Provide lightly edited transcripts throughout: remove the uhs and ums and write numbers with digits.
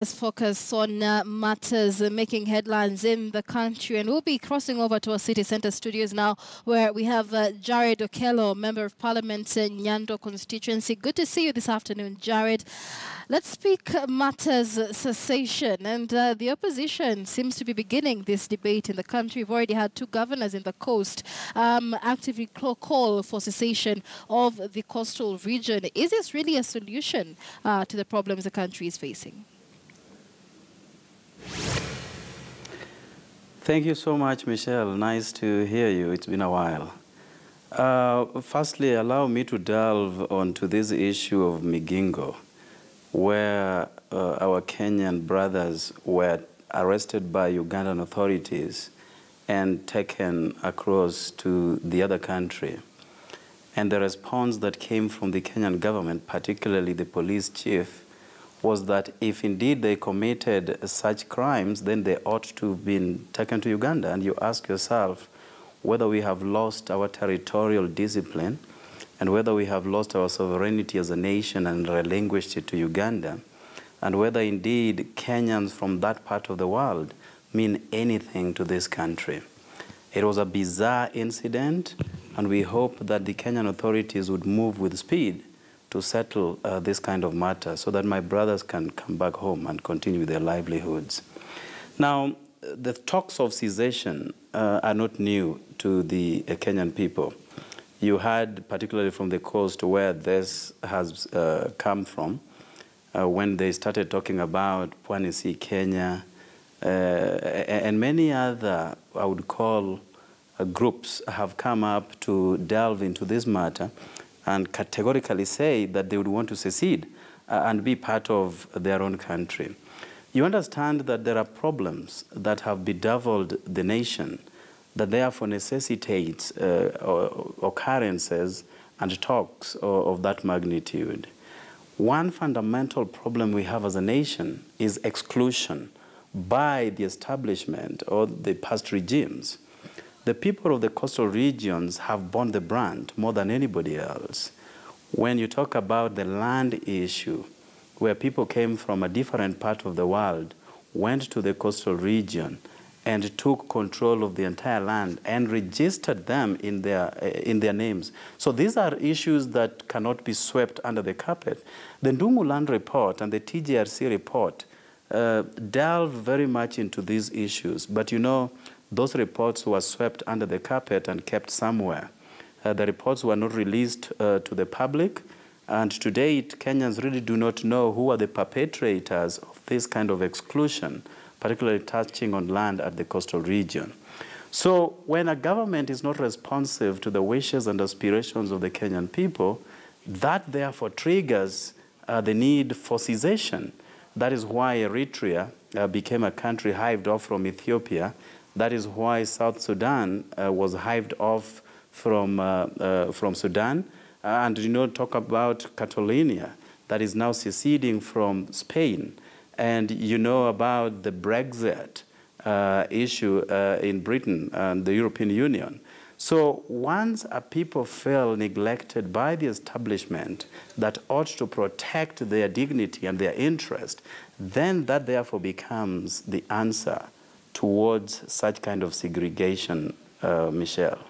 Let's focus on matters making headlines in the country, and we'll be crossing over to our city centre studios now, where we have Jared Okello, Member of Parliament in Nyando constituency. Good to see you this afternoon, Jared. Let's speak matters secession, and the opposition seems to be beginning this debate in the country. We've already had two governors in the coast actively call for cessation of the coastal region. Is this really a solution to the problems the country is facing? Thank you so much, Michelle. Nice to hear you. It's been a while. Firstly, allow me to delve onto this issue of Migingo, where our Kenyan brothers were arrested by Ugandan authorities and taken across to the other country. And the response that came from the Kenyan government, particularly the police chief, was that if indeed they committed such crimes, then they ought to have been taken to Uganda. And you ask yourself whether we have lost our territorial discipline and whether we have lost our sovereignty as a nation and relinquished it to Uganda, and whether indeed Kenyans from that part of the world mean anything to this country. It was a bizarre incident, and we hope that the Kenyan authorities would move with speed to settle this kind of matter so that my brothers can come back home and continue their livelihoods. Now, the talks of secession are not new to the Kenyan people. You heard, particularly from the coast, where this has come from, when they started talking about Pwani Sea, Kenya, and many other, I would call, groups have come up to delve into this matter and categorically say that they would want to secede and be part of their own country. You understand that there are problems that have bedeviled the nation that therefore necessitates occurrences and talks of that magnitude. One fundamental problem we have as a nation is exclusion by the establishment or the past regimes. The people of the coastal regions have borne the brunt more than anybody else. When you talk about the land issue, where people came from a different part of the world, went to the coastal region and took control of the entire land and registered them in their names. So these are issues that cannot be swept under the carpet. The Ndungu Land Report and the TJRC report delve very much into these issues, but you know, those reports were swept under the carpet and kept somewhere. The reports were not released to the public, and to date, Kenyans really do not know who are the perpetrators of this kind of exclusion, particularly touching on land at the coastal region. So when a government is not responsive to the wishes and aspirations of the Kenyan people, that therefore triggers the need for secession. That is why Eritrea became a country hived off from Ethiopia. That is why South Sudan was hived off from Sudan. And you know, talk about Catalonia, that is now seceding from Spain. And you know about the Brexit issue in Britain and the European Union. So once a people feel neglected by the establishment that ought to protect their dignity and their interest, then that therefore becomes the answer towards such kind of segregation, Michelle.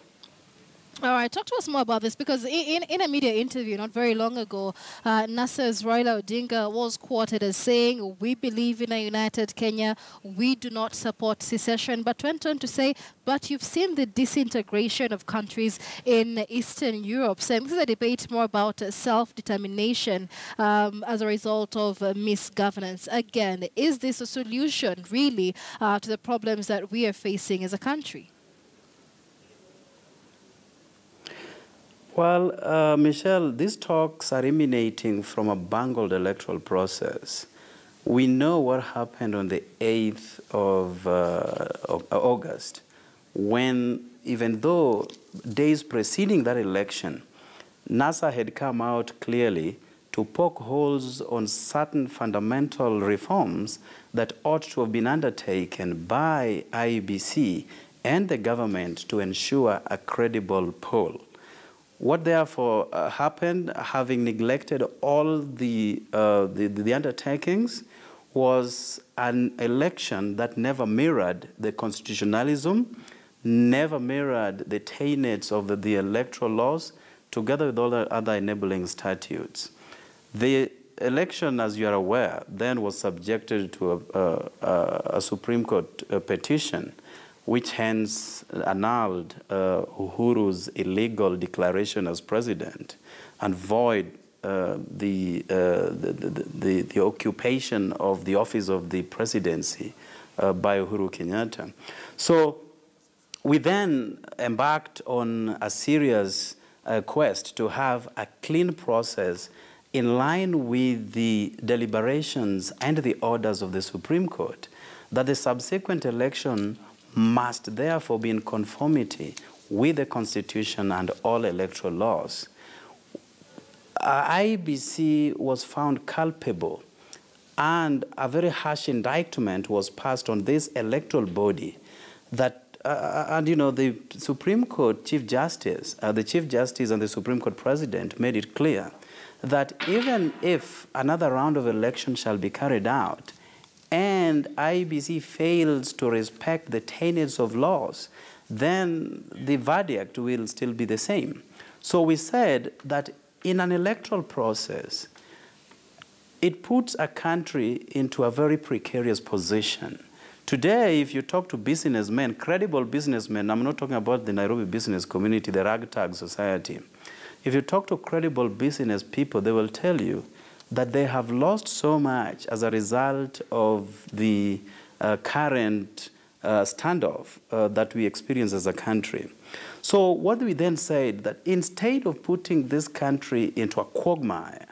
All right, talk to us more about this, because in a media interview not very long ago, NASA's Raila Odinga was quoted as saying, "We believe in a united Kenya, we do not support secession," but went on to say, "But you've seen the disintegration of countries in Eastern Europe." So this is a debate more about self-determination as a result of misgovernance. Again, is this a solution really to the problems that we are facing as a country? Well, Michelle, these talks are emanating from a bungled electoral process. We know what happened on the 8th of August, when, even though days preceding that election, NASA had come out clearly to poke holes on certain fundamental reforms that ought to have been undertaken by IEBC and the government to ensure a credible poll. What therefore happened, having neglected all the undertakings, was an election that never mirrored the constitutionalism, never mirrored the tenets of the electoral laws, together with all the other enabling statutes. The election, as you are aware, then was subjected to a Supreme Court petition, which hence annulled Uhuru's illegal declaration as president and void the occupation of the office of the presidency by Uhuru Kenyatta. So we then embarked on a serious quest to have a clean process in line with the deliberations and the orders of the Supreme Court, that the subsequent election must therefore be in conformity with the Constitution and all electoral laws. IEBC was found culpable, and a very harsh indictment was passed on this electoral body that and you know, the Supreme Court Chief Justice, the Chief Justice and the Supreme Court President made it clear that even if another round of election shall be carried out and IEBC fails to respect the tenets of laws, then the verdict will still be the same. So we said that in an electoral process, it puts a country into a very precarious position. Today, if you talk to businessmen, credible businessmen, I'm not talking about the Nairobi business community, the ragtag society. If you talk to credible business people, they will tell you that they have lost so much as a result of the current standoff that we experience as a country. So what we then said, that instead of putting this country into a quagmire,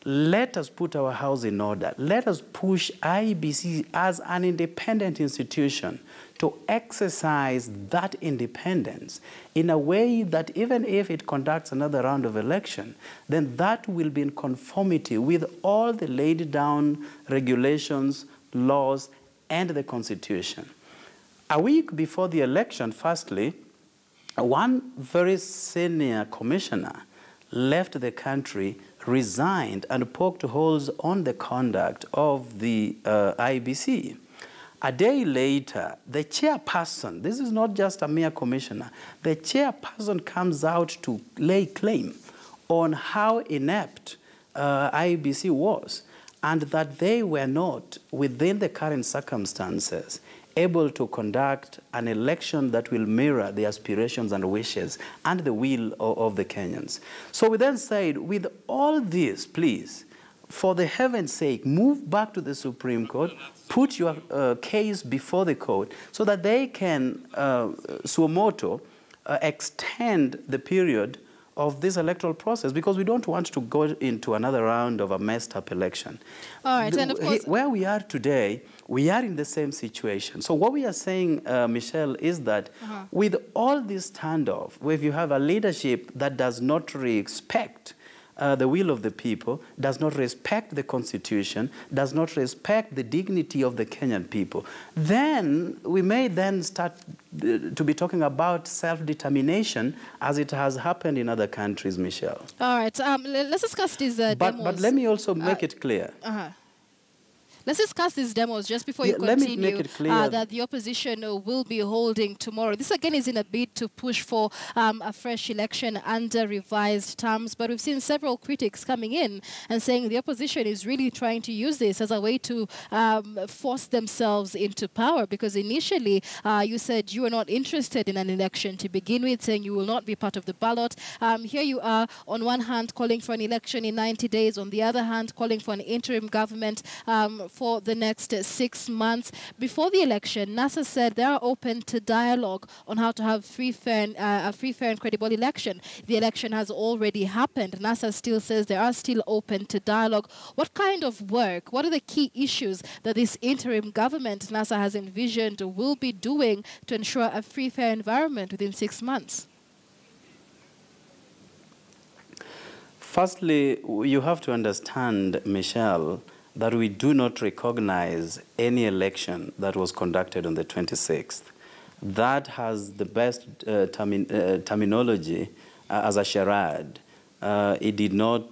let us put our house in order. Let us push IEBC as an independent institution to exercise that independence in a way that even if it conducts another round of election, then that will be in conformity with all the laid down regulations, laws, and the Constitution. A week before the election, firstly, one very senior commissioner left the country, resigned, and poked holes on the conduct of the IEBC. A day later, the chairperson, this is not just a mere commissioner, the chairperson comes out to lay claim on how inept IEBC was, and that they were not, within the current circumstances, able to conduct an election that will mirror the aspirations and wishes and the will of the Kenyans. So we then said, with all this, please, for the heaven's sake, move back to the Supreme Court, put your case before the court so that they can, suo motu, extend the period of this electoral process, because we don't want to go into another round of a messed up election. All right, and of course, where we are today, we are in the same situation. So what we are saying, Michelle, is that with all this standoff, if you have a leadership that does not respect the will of the people, does not respect the Constitution, does not respect the dignity of the Kenyan people, then we may then start to be talking about self-determination as it has happened in other countries, Michelle. All right, let's discuss these demos. But let me also make it clear. Let's discuss these demos just before you continue. Let me make it clear that the opposition will be holding tomorrow. This again is in a bid to push for a fresh election under revised terms. But we've seen several critics coming in and saying the opposition is really trying to use this as a way to force themselves into power. Because initially you said you were not interested in an election to begin with, saying you will not be part of the ballot. Here you are, on one hand, calling for an election in 90 days. On the other hand, calling for an interim government for the next 6 months. Before the election, NASA said they are open to dialogue on how to have a free, fair, and credible election. The election has already happened. NASA still says they are still open to dialogue. What kind of work, what are the key issues that this interim government NASA has envisioned will be doing to ensure a free, fair environment within 6 months? Firstly, you have to understand, Michelle, that we do not recognize any election that was conducted on the 26th. That has the best terminology as a charade. It did not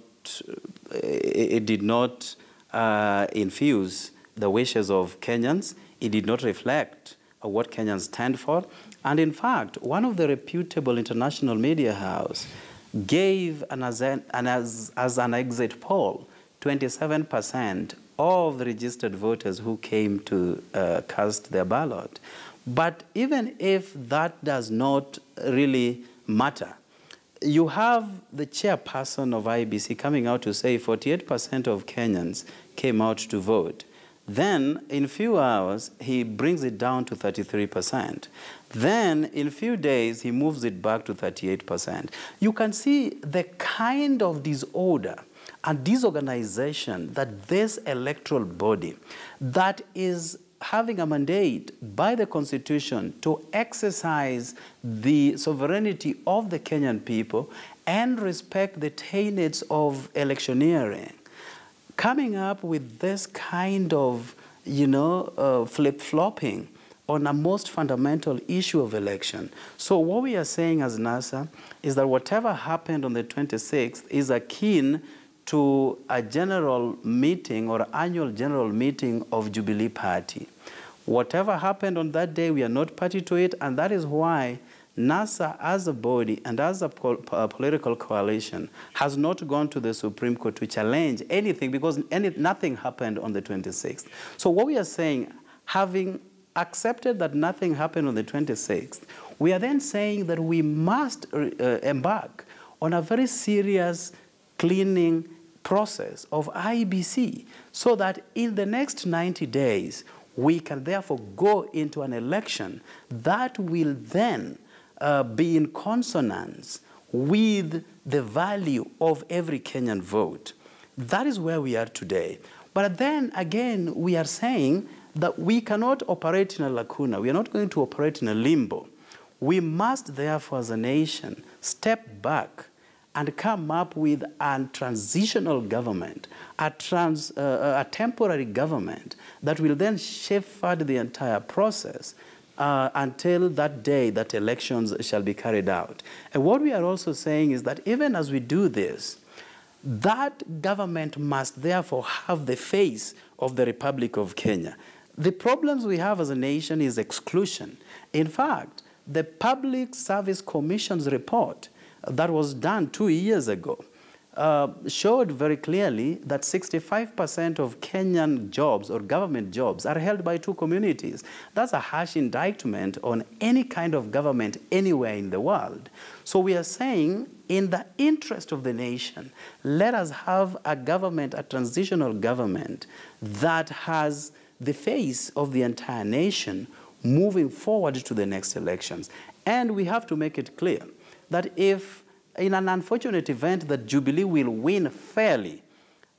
infuse the wishes of Kenyans. It did not reflect what Kenyans stand for. And in fact, one of the reputable international media house gave as an exit poll 27% of the registered voters who came to cast their ballot. But even if that does not really matter, you have the chairperson of IEBC coming out to say 48% of Kenyans came out to vote. Then, in a few hours, he brings it down to 33%. Then, in a few days, he moves it back to 38%. You can see the kind of disorder and disorganization that this electoral body that is having a mandate by the Constitution to exercise the sovereignty of the Kenyan people and respect the tenets of electioneering, coming up with this kind of, flip-flopping on a most fundamental issue of election. So what we are saying as NASA is that whatever happened on the 26th is akin to a general meeting or annual general meeting of Jubilee Party. Whatever happened on that day, we are not party to it, and that is why NASA as a body and as a political coalition has not gone to the Supreme Court to challenge anything because nothing happened on the 26th. So what we are saying, having accepted that nothing happened on the 26th, we are then saying that we must embark on a very serious cleaning process of IEBC so that in the next 90 days, we can therefore go into an election that will then be in consonance with the value of every Kenyan vote. That is where we are today. But then again, we are saying that we cannot operate in a lacuna. We are not going to operate in a limbo. We must therefore, as a nation, step back and come up with a transitional government, a temporary government that will then shepherd the entire process until that day that elections shall be carried out. And what we are also saying is that even as we do this, that government must therefore have the face of the Republic of Kenya. The problems we have as a nation is exclusion. In fact, the Public Service Commission's report that was done 2 years ago showed very clearly that 65% of Kenyan jobs or government jobs are held by two communities. That's a harsh indictment on any kind of government anywhere in the world. So we are saying, in the interest of the nation, let us have a government, a transitional government that has the face of the entire nation moving forward to the next elections. And we have to make it clear that if, in an unfortunate event, that Jubilee will win fairly,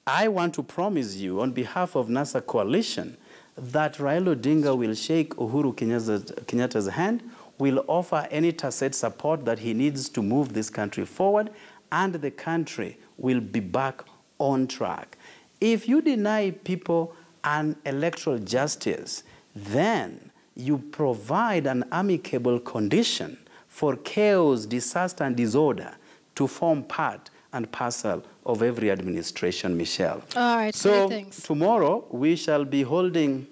I want to promise you on behalf of NASA Coalition that Raila Odinga will shake Uhuru Kenyatta's hand, will offer any tacit support that he needs to move this country forward, and the country will be back on track. If you deny people an electoral justice, then you provide an amicable condition for chaos, disaster, and disorder to form part and parcel of every administration, Michelle. All right, so thanks. Tomorrow we shall be holding.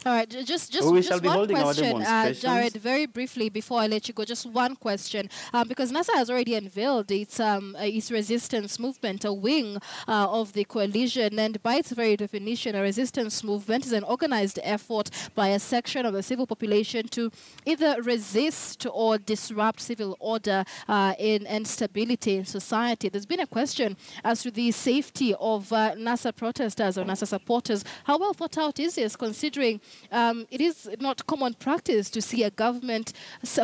All right, just one question, Jared, very briefly before I let you go, just one question, because NASA has already unveiled its resistance movement, a wing of the coalition, and by its very definition, a resistance movement is an organized effort by a section of the civil population to either resist or disrupt civil order and stability in society. There's been a question as to the safety of NASA protesters or NASA supporters. How well thought out is this, considering it is not common practice to see a government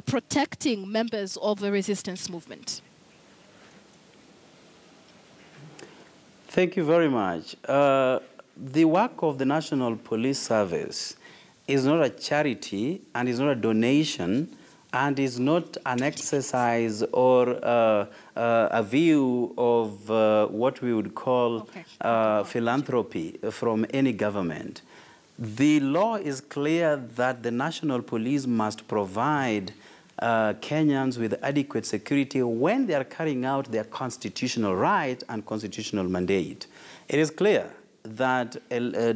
protecting members of a resistance movement? Thank you very much. The work of the National Police Service is not a charity and is not a donation and is not an exercise or a view of what we would call philanthropy from any government. The law is clear that the National Police must provide Kenyans with adequate security when they are carrying out their constitutional right and constitutional mandate. It is clear that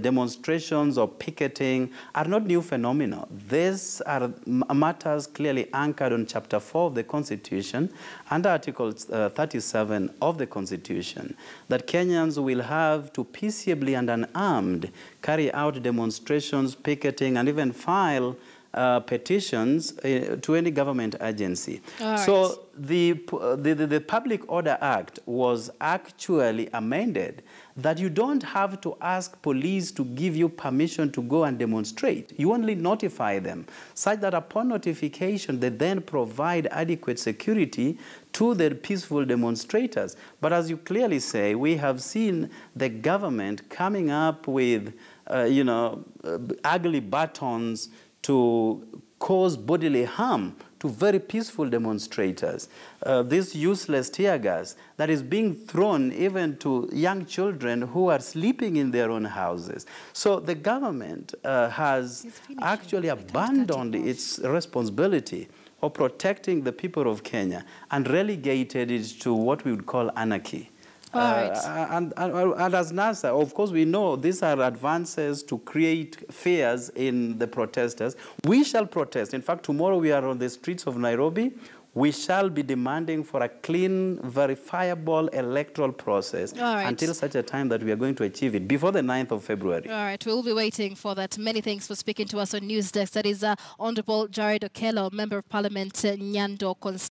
demonstrations or picketing are not new phenomena. These are matters clearly anchored on Chapter 4 of the Constitution and Article 37 of the Constitution, that Kenyans will have to peaceably and unarmed carry out demonstrations, picketing, and even file petitions to any government agency. So the Public Order Act was actually amended that you don't have to ask police to give you permission to go and demonstrate. You only notify them, such that upon notification, they then provide adequate security to the peaceful demonstrators. But as you clearly say, we have seen the government coming up with, ugly batons to cause bodily harm to very peaceful demonstrators. This useless tear gas that is being thrown even to young children who are sleeping in their own houses. So the government has actually abandoned its responsibility of protecting the people of Kenya and relegated it to what we would call anarchy. And as NASA, of course, we know these are advances to create fears in the protesters. We shall protest. In fact, tomorrow we are on the streets of Nairobi. We shall be demanding for a clean, verifiable electoral process until such a time that we are going to achieve it before the 9th of February. All right, we'll be waiting for that. Many thanks for speaking to us on News Desk. That is Honorable Jared Okello, Member of Parliament, Nyando Constituency.